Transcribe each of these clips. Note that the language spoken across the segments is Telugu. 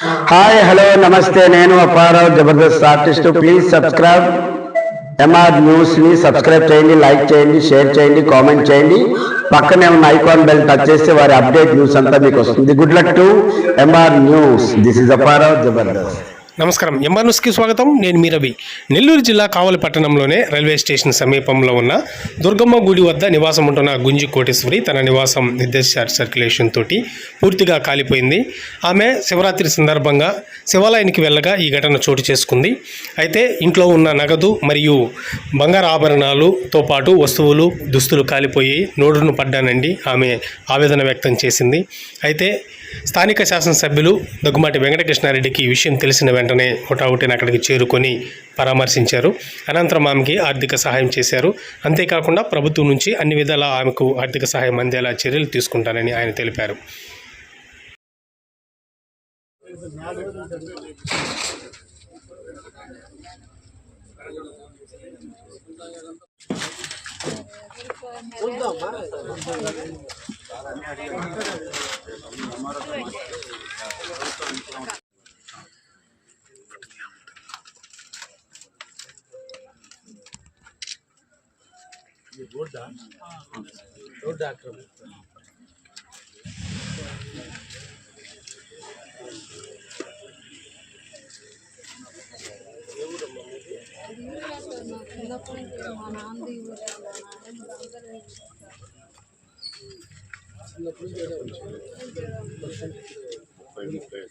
హాయ్ హలో నమస్తే, నేను Apparao Jabardasth artist. Please subscribe MR news ని సబ్స్క్రైబ్ చేయండి, లైక్ చేయండి, షేర్ చేయండి, కామెంట్ చేయండి. పక్కనే ఉన్న ఐకాన్ బెల్ టచ్ చేస్తే వారి అప్డేట్ న్యూస్ అంతా మీకు వస్తుంది. Good luck to MR news. This is Apparao Jabardasth. నమస్కారం. ఎంఆర్ న్యూస్కి స్వాగతం. నేను మీ రవి. నెల్లూరు జిల్లా కావలి పట్టణంలోనే రైల్వే స్టేషన్ సమీపంలో ఉన్న దుర్గమ్మ గుడి వద్ద నివాసం ఉంటున్న గుంజి కోటేశ్వరి తన నివాసం నిర్దేశ సర్క్యులేషన్ తోటి పూర్తిగా కాలిపోయింది. ఆమె శివరాత్రి సందర్భంగా శివాలయానికి వెళ్ళగా ఈ ఘటన చోటు చేసుకుంది. అయితే ఇంట్లో ఉన్న నగదు మరియు బంగారు ఆభరణాలతో పాటు వస్తువులు, దుస్తులు కాలిపోయి నోరును పడ్డానండి ఆమె ఆవేదన వ్యక్తం చేసింది. అయితే స్థానిక శాసనసభ్యులు దగ్గుమాటి వెంకటకృష్ణారెడ్డికి ఈ విషయం తెలిసిన వెంటనే హుటాహుటిన అక్కడికి చేరుకొని పరామర్శించారు. అనంతరం ఆమెకి ఆర్థిక సహాయం చేశారు. అంతేకాకుండా ప్రభుత్వం నుంచి అన్ని విధాలా ఆమెకు ఆర్థిక సహాయం అందేలా చర్యలు తీసుకుంటానని ఆయన తెలిపారు.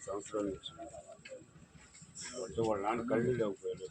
సంవత్సరాల నుంచి వాళ్ళ నాన్న కళ్ళు లేకపోయాడు.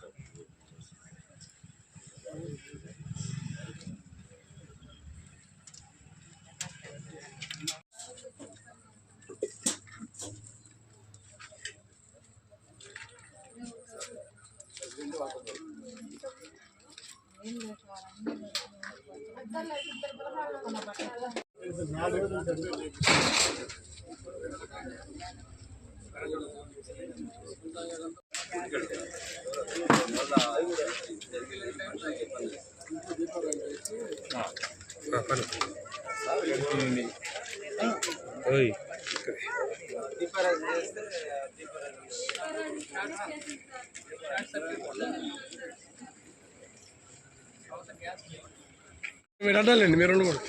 మీరు అడ్డాలండి, మీరు రెండు కూడా